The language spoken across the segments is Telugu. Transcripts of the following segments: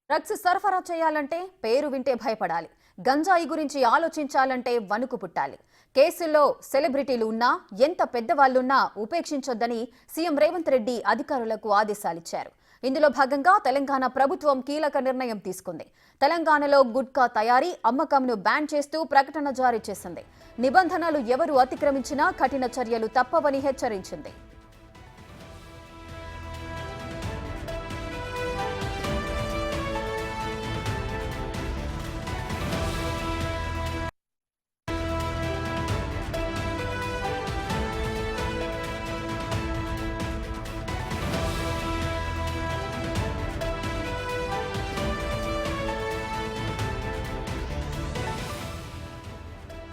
డ్రగ్స్ సరఫరా చేయాలంటే పేరు వింటే భయపడాలి. గంజాయి గురించి ఆలోచించాలంటే వణుకు పుట్టాలి. కేసుల్లో సెలబ్రిటీలు ఉన్నా, ఎంత పెద్దవాళ్లున్నా ఉపేక్షించొద్దని సీఎం రేవంత్ రెడ్డి అధికారులకు ఆదేశాలిచ్చారు. ఇందులో భాగంగా తెలంగాణ ప్రభుత్వం కీలక నిర్ణయం తీసుకుంది. తెలంగాణలో గుట్కా తయారీ, అమ్మకంను బ్యాన్ చేస్తూ ప్రకటన జారీ చేసింది. నిబంధనలు ఎవరు అతిక్రమించినా కఠిన చర్యలు తప్పవని హెచ్చరించింది.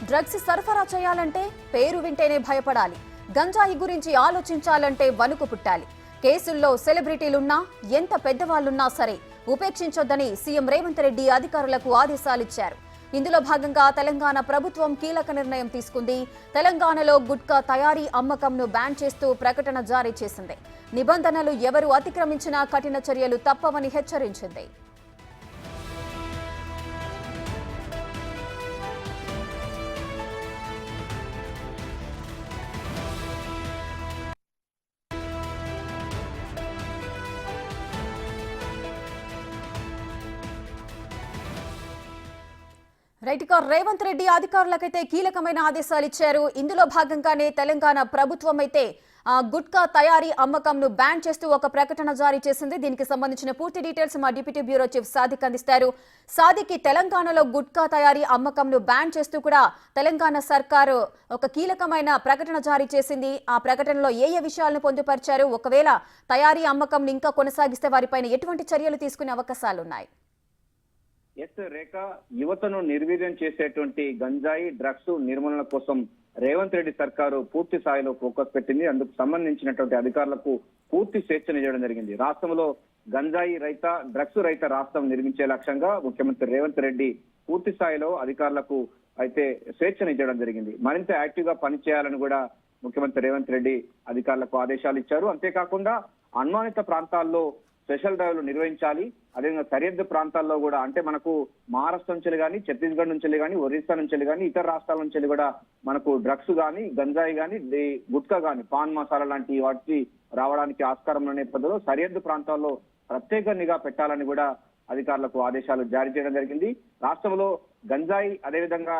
డ్రగ్స్ సరఫరా చేయాలంటే పేరు వింటేనే భయపడాలి. గంజాయి గురించి ఆలోచించాలంటే వణుకు పుట్టాలి. కేసుల్లో సెలబ్రిటీలున్నా, ఎంత పెద్దవాళ్లున్నా సరే ఉపేక్షించొద్దని సీఎం రేవంత్ రెడ్డి అధికారులకు ఆదేశాలిచ్చారు. ఇందులో భాగంగా తెలంగాణ ప్రభుత్వం కీలక నిర్ణయం తీసుకుంది. తెలంగాణలో గుట్కా తయారీ, అమ్మకంను బ్యాన్ చేస్తూ ప్రకటన జారీ చేసింది. నిబంధనలు ఎవరు అతిక్రమించినా కఠిన చర్యలు తప్పవని హెచ్చరించింది. రైట్గా రేవంత్ రెడ్డి అధికారులకైతే కీలకమైన ఆదేశాలు ఇచ్చారు. ఇందులో భాగంగానే తెలంగాణ ప్రభుత్వం అయితే గుట్కా తయారీ, అమ్మకంను బ్యాన్ చేస్తూ ఒక ప్రకటన జారీ చేసింది. దీనికి సంబంధించిన పూర్తి డీటెయిల్స్ మా డిప్యూటీ బ్యూరో చీఫ్ సాదిక్ అందిస్తారు. సాదిక్, తెలంగాణలో గుట్కా తయారీ, అమ్మకంను బ్యాన్ చేస్తూ కూడా తెలంగాణ సర్కారు ఒక కీలకమైన ప్రకటన జారీ చేసింది. ఆ ప్రకటనలో ఏ విషయాలను పొందుపరిచారు? ఒకవేళ తయారీ, అమ్మకంను ఇంకా కొనసాగిస్తే వారిపైన ఎటువంటి చర్యలు తీసుకునే అవకాశాలున్నాయి? ఎస్ రేఖ, యువతను నిర్వీర్యం చేసేటువంటి గంజాయి, డ్రగ్స్ నిర్మూలన కోసం రేవంత్ రెడ్డి సర్కారు పూర్తి స్థాయిలో ఫోకస్ పెట్టింది. అందుకు సంబంధించినటువంటి అధికారులకు పూర్తి స్వేచ్ఛనివ్వడం జరిగింది. రాష్ట్రంలో గంజాయి రహిత, డ్రగ్స్ రహిత రాష్ట్రం నిర్మించే లక్ష్యంగా ముఖ్యమంత్రి రేవంత్ రెడ్డి పూర్తి స్థాయిలో అధికారులకు అయితే స్వేచ్ఛనివ్వడం జరిగింది. మరింత యాక్టివ్ గా పనిచేయాలని కూడా ముఖ్యమంత్రి రేవంత్ రెడ్డి అధికారులకు ఆదేశాలు ఇచ్చారు. అంతేకాకుండా అనుమానిత ప్రాంతాల్లో స్పెషల్ డ్రైవ్లు నిర్వహించాలి. అదేవిధంగా సరిహద్దు ప్రాంతాల్లో కూడా, అంటే మనకు మహారాష్ట్ర నుంచి కానీ, ఛత్తీస్గఢ్ నుంచి కానీ, ఒరిస్సా నుంచి కానీ, ఇతర రాష్ట్రాల నుంచి కూడా మనకు డ్రగ్స్ కానీ, గంజాయి కానీ, గుట్కా కానీ, పాన్ మసాలా లాంటి వాటికి రావడానికి ఆస్కారం ఉన్న నేపథ్యంలో సరిహద్దు ప్రాంతాల్లో ప్రత్యేక నిఘా పెట్టాలని కూడా అధికారులకు ఆదేశాలు జారీ చేయడం జరిగింది. రాష్ట్రంలో గంజాయి, అదేవిధంగా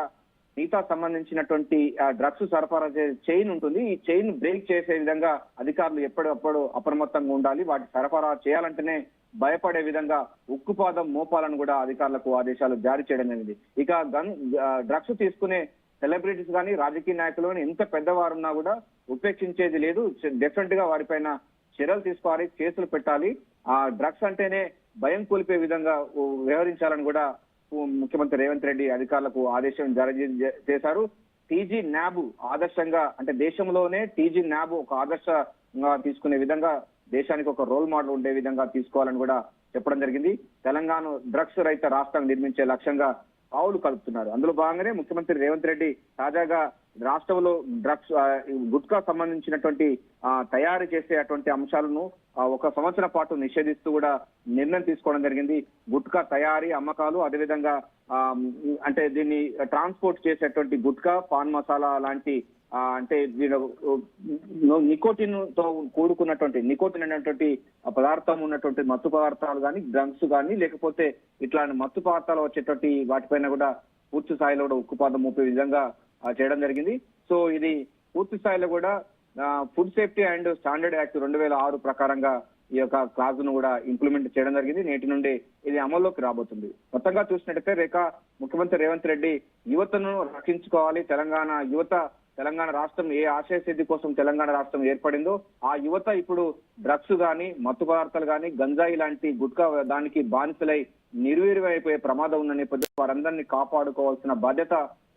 మిగతా సంబంధించినటువంటి డ్రగ్స్ సరఫరా చైన్ ఉంటుంది. ఈ చైన్ బ్రేక్ చేసే విధంగా అధికారులు ఎప్పటికప్పుడు అప్రమత్తంగా ఉండాలి. వాటి సరఫరా చేయాలంటేనే భయపడే విధంగా ఉక్కుపాదం మోపాలను కూడా అధికారులకు ఆదేశాలు జారీ చేయడం జరిగింది. ఇక డ్రగ్స్ తీసుకునే సెలబ్రిటీస్ కానీ, రాజకీయ నాయకులు కానీ ఎంత పెద్దవారున్నా కూడా ఉపేక్షించేది లేదు. డెఫినెట్ గా వారిపైన చర్యలు తీసుకోవాలి, కేసులు పెట్టాలి. ఆ డ్రగ్స్ అంటేనే భయం కూలిపే విధంగా వ్యవహరించాలని కూడా ముఖ్యమంత్రి రేవంత్ రెడ్డి అధికారులకు ఆదేశం జారీ చేశారు. టీజీ న్యాబ్ ఆదర్శంగా, అంటే దేశంలోనే టీజీ న్యాబ్ ఒక ఆదర్శంగా తీసుకునే విధంగా, దేశానికి ఒక రోల్ మోడల్ ఉండే విధంగా తీసుకోవాలని కూడా చెప్పడం జరిగింది. తెలంగాణ డ్రగ్స్ రహిత రాష్ట్రం నిర్మించే లక్ష్యంగా పావులు కలుపుతున్నారు. అందులో భాగంగానే ముఖ్యమంత్రి రేవంత్ రెడ్డి తాజాగా రాష్ట్రంలో డ్రగ్స్, గుట్కా సంబంధించినటువంటి తయారు చేసే అటువంటి అంశాలను 1 సంవత్సరం పాటు నిషేధిస్తూ కూడా నిర్ణయం తీసుకోవడం జరిగింది. గుట్కా తయారీ, అమ్మకాలు, అదేవిధంగా అంటే దీన్ని ట్రాన్స్పోర్ట్ చేసేటువంటి గుట్కా, పాన్ మసాలా లాంటి అంటే నికోటిన్ తో కూడుకున్నటువంటి, నికోటిన్ అనేటువంటి పదార్థం ఉన్నటువంటి మత్తు పదార్థాలు కానీ, డ్రగ్స్ కానీ, లేకపోతే ఇట్లాంటి మత్తు పదార్థాలు వచ్చేటువంటి వాటిపైన కూడా పూర్తి స్థాయిలో కూడా ఉక్కుపాదం మోపే విధంగా చేయడం జరిగింది. సో ఇది పూర్తి స్థాయిలో కూడా food safety and standard act 2006 ప్రకారంగా ఈ యొక్క క్లాజ్ ను కూడా ఇంప్లిమెంట్ చేయడం జరిగింది. నేటి నుండి ఇది అమల్లోకి రాబోతుంది. మొత్తంగా చూసినట్టయితే రేఖ, ముఖ్యమంత్రి రేవంత్ రెడ్డి యువతను రక్షించుకోవాలి. తెలంగాణ రాష్ట్రం ఏ ఆశయ సిద్ధి కోసం తెలంగాణ రాష్ట్రం ఏర్పడిందో ఆ యువత ఇప్పుడు డ్రగ్స్ గాని, మత్తు పదార్థాలు గాని, గంజాయి లాంటి గుట్కా దానికి బానిసలై నిర్వీర్యమైపోయే ప్రమాదం ఉన్న నేపథ్యంలో వారందరినీ కాపాడుకోవాల్సిన బాధ్యత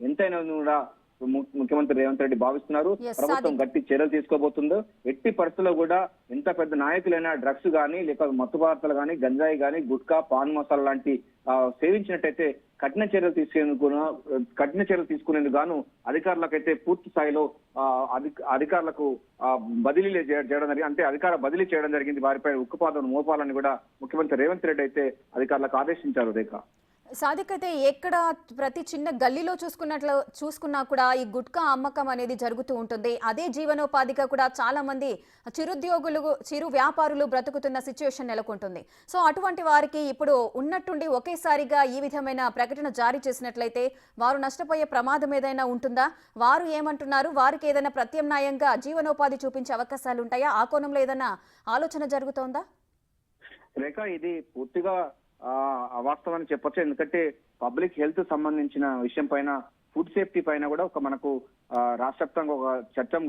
ఎంతైనా కూడా ముఖ్యమంత్రి రేవంత్ రెడ్డి భావిస్తున్నారు. Yes, ప్రభుత్వం Sadiq. గట్టి చర్యలు తీసుకోబోతుందో, ఎట్టి పరిస్థితుల్లో కూడా ఎంత పెద్ద నాయకులైనా డ్రగ్స్ గానీ లేక మత్తు పదార్థాలు గానీ గంజాయి గానీ గుట్కా పాన్ మసాలా లాంటి సేవించినట్టయితే కఠిన చర్యలు తీసుకునేందుకు గాను అధికారులకైతే పూర్తి స్థాయిలో అధికారులకు బదిలీ చేయడం జరిగింది. అంటే అధికార బదిలీ చేయడం జరిగింది. వారిపై ఉక్కుపాదం మోపాలని కూడా ముఖ్యమంత్రి రేవంత్ రెడ్డి అయితే అధికారులకు ఆదేశించారు. రేఖ సాదిక్, అయితే ఎక్కడ ప్రతి చిన్న గల్లీలో చూసుకున్నా కూడా ఈ గుట్కా అమ్మకం అనేది జరుగుతూ ఉంటుంది. అదే జీవనోపాధిగా కూడా చాలా మంది చిరుద్యోగులు చిరు వ్యాపారులు బ్రతుకుతున్న సిచ్యువేషన్ నెలకొంటుంది. సో అటువంటి వారికి ఇప్పుడు ఉన్నట్టుండి ఒకేసారిగా ఈ విధమైన ప్రకటన జారీ చేసినట్లయితే వారు నష్టపోయే ప్రమాదం ఏదైనా ఉంటుందా? వారు ఏమంటున్నారు? వారికి ఏదైనా ప్రత్యామ్నాయంగా జీవనోపాధి చూపించే అవకాశాలు ఉంటాయా? ఆ కోణంలో ఏదైనా ఆలోచన జరుగుతోందా? రేఖ ఇది పూర్తిగా అవాస్తవాన్ని చెప్పొచ్చు. ఎందుకంటే పబ్లిక్ హెల్త్ సంబంధించిన విషయం పైన, ఫుడ్ సేఫ్టీ పైన కూడా ఒక మనకు రాష్ట్ర వ్యాప్తంగా ఒక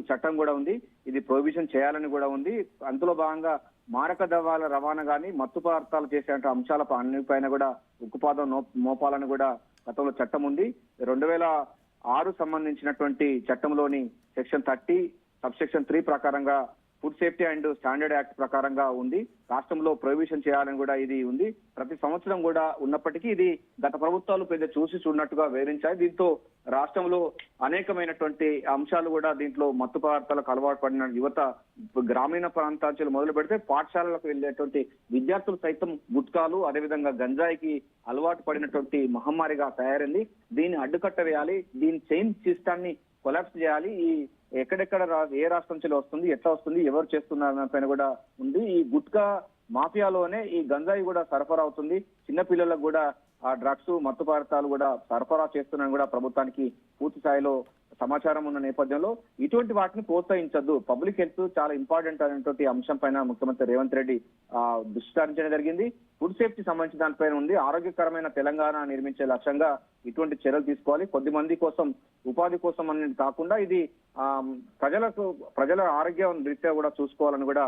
చట్టం కూడా ఉంది. ఇది ప్రొహిబిషన్ చేయాలని కూడా ఉంది. అందులో భాగంగా మారక ద్రవ్యాల రవాణా గానీ మత్తు పదార్థాలు చేసే అంశాల అన్నిపైన కూడా ఉక్కుపాదం మోపాలని కూడా గతంలో చట్టం ఉంది. 2006 సంబంధించినటువంటి చట్టంలోని సెక్షన్ 30 సబ్సెక్షన్ 3 ప్రకారంగా food safety and standard act ప్రకారంగా ఉంది. రాష్ట్రంలో ప్రొహిబిషన్ చేయాలని కూడా ఇది ఉంది. ప్రతి సంవత్సరం కూడా ఉన్నప్పటికీ ఇది గత ప్రభుత్వాలు పెద్ద చూడనట్టుగా వివరించాయి. దీంతో రాష్ట్రంలో అనేకమైనటువంటి అంశాలు కూడా దీంట్లో మత్తు పదార్థాలకు అలవాటు పడిన యువత గ్రామీణ ప్రాంతాంచాలు మొదలు పెడితే పాఠశాలలకు వెళ్లేటువంటి విద్యార్థులు సైతం గుట్కాలు అదేవిధంగా గంజాయికి అలవాటు పడినటువంటి మహమ్మారిగా తయారైంది. దీన్ని అడ్డుకట్ట వేయాలి. దీని చైన్ సిస్టాన్ని కొలాప్స్ చేయాలి. ఈ ఎక్కడెక్కడ ఏ రాష్ట్రం నుంచి వస్తుంది, ఎట్లా వస్తుంది, ఎవరు చేస్తున్నారు పైన కూడా ఉంది. ఈ గుట్కా మాఫియాలోనే ఈ గంజాయి కూడా సరఫరా అవుతుంది. చిన్నపిల్లలకు కూడా ఆ డ్రగ్స్ మత్తు పదార్థాలు కూడా సరఫరా చేస్తున్నారని కూడా ప్రభుత్వానికి పూర్తి స్థాయిలో సమాచారం ఉన్న నేపథ్యంలో ఇటువంటి వాటిని ప్రోత్సహించద్దు. పబ్లిక్ హెల్త్ చాలా ఇంపార్టెంట్ అనేటువంటి అంశం పైన ముఖ్యమంత్రి రేవంత్ రెడ్డి దృష్టి సారించడం జరిగింది. ఫుడ్ సేఫ్టీ సంబంధించిన దానిపైన ఉంది. ఆరోగ్యకరమైన తెలంగాణ నిర్మించే లక్ష్యంగా ఇటువంటి చర్యలు తీసుకోవాలి. కొద్ది మంది కోసం ఉపాధి కోసం అనేది కాకుండా ఇది ప్రజల ఆరోగ్యం రీత్యా కూడా చూసుకోవాలని కూడా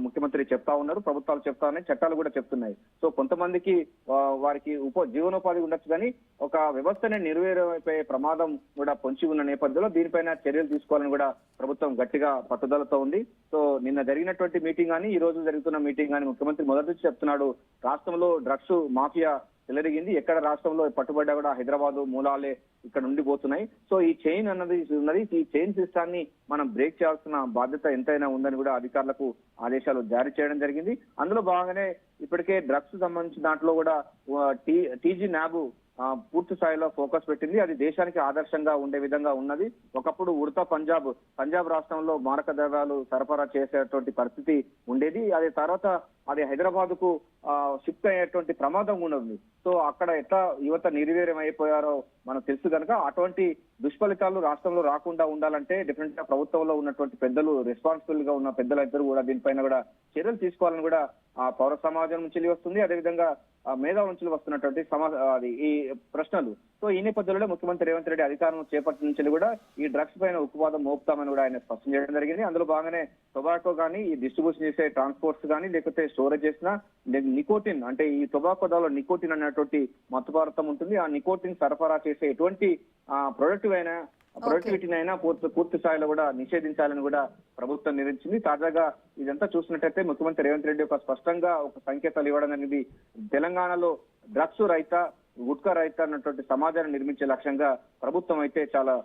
ముఖ్యమంత్రి చెప్తా ఉన్నారు. ప్రభుత్వాలు చెప్తా ఉన్నాయి, చట్టాలు కూడా చెప్తున్నాయి. సో కొంతమందికి వారికి జీవనోపాధి ఉండొచ్చు, కానీ ఒక వ్యవస్థనే నిర్వీర్యమైపోయే ప్రమాదం కూడా పొంచి ఉన్న నేపథ్యంలో దీనిపైన చర్యలు తీసుకోవాలని కూడా ప్రభుత్వం గట్టిగా పట్టుదలతో ఉంది. సో నిన్న జరిగినటువంటి మీటింగ్ కానీ ఈ రోజు జరుగుతున్న మీటింగ్ కానీ ముఖ్యమంత్రి మొదటి నుంచి చెప్తున్నాడు, రాష్ట్రంలో డ్రగ్స్ మాఫియా చెలరిగింది. ఎక్కడ రాష్ట్రంలో పట్టుబడ్డా కూడా హైదరాబాద్ మూలాలే ఇక్కడ ఉండిపోతున్నాయి. సో ఈ చైన్ అన్నది ఉన్నది. ఈ చైన్ సిస్టాన్ని మనం బ్రేక్ చేయాల్సిన బాధ్యత ఎంతైనా ఉందని కూడా అధికారులకు ఆదేశాలు జారీ చేయడం జరిగింది. అందులో భాగంగానే ఇప్పటికే డ్రగ్స్ సంబంధించిన దాంట్లో కూడా టీజీ న్యాబ్ పూర్తి స్థాయిలో ఫోకస్ పెట్టింది. అది దేశానికి ఆదర్శంగా ఉండే విధంగా ఉన్నది. ఒకప్పుడు ఉడతా పంజాబ్ రాష్ట్రంలో మారక ద్రవ్యాలు సరఫరా చేసేటువంటి పరిస్థితి ఉండేది. అది తర్వాత అది హైదరాబాద్ కు షిఫ్ట్ అయ్యేటువంటి ప్రమాదం కూడా ఉంది. సో అక్కడ ఎట్లా యువత నిర్వీర్యం అయిపోయారో మనకు తెలుసు కనుక అటువంటి దుష్ఫలితాలు రాష్ట్రంలో రాకుండా ఉండాలంటే డెఫినెట్ గా ప్రభుత్వంలో ఉన్నటువంటి పెద్దలు, రెస్పాన్సిబుల్ గా ఉన్న పెద్దలందరూ కూడా దీనిపైన కూడా చర్యలు తీసుకోవాలని కూడా పౌర సమాజం నుంచి వస్తుంది. అదేవిధంగా మేధావుల నుంచి వస్తున్నటువంటి ఈ ప్రశ్నలు. సో ఈ నేపథ్యంలో ముఖ్యమంత్రి రేవంత్ రెడ్డి అధికారం చేపట్టిన నుంచి కూడా ఈ డ్రగ్స్ పైన ఉక్కుపాదం మోపుతామని కూడా ఆయన స్పష్టం చేయడం జరిగింది. అందులో భాగంగానే టొబాకో కానీ ఈ డిస్ట్రిబ్యూషన్ చేసే ట్రాన్స్పోర్ట్స్ కానీ లేకపోతే స్టోరేజ్ చేసిన నికోటిన్, అంటే ఈ టొబాకోలో నికోటిన్ అనేటువంటి మత్తు పదార్థం ఉంటుంది. ఆ నికోటిన్ సరఫరా చేసే ఎటువంటి ప్రొడక్టివిటీనైనా పూర్తి స్థాయిలో కూడా నిషేధించాలని కూడా ప్రభుత్వం నిర్ణయించింది. తాజాగా ఇదంతా చూసినట్టయితే ముఖ్యమంత్రి రేవంత్ రెడ్డి ఒక స్పష్టంగా ఒక సంకేతాలు ఇవ్వడం అనేది తెలంగాణలో డ్రగ్స్ రహిత, గుట్కా రహిత అన్నటువంటి సమాజాన్ని నిర్మించే లక్ష్యంగా ప్రభుత్వం అయితే చాలా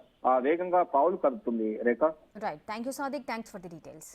వేగంగా పావులు కదుపుతుంది. Rekha, right. Thank you Sadiq. Thanks for the details.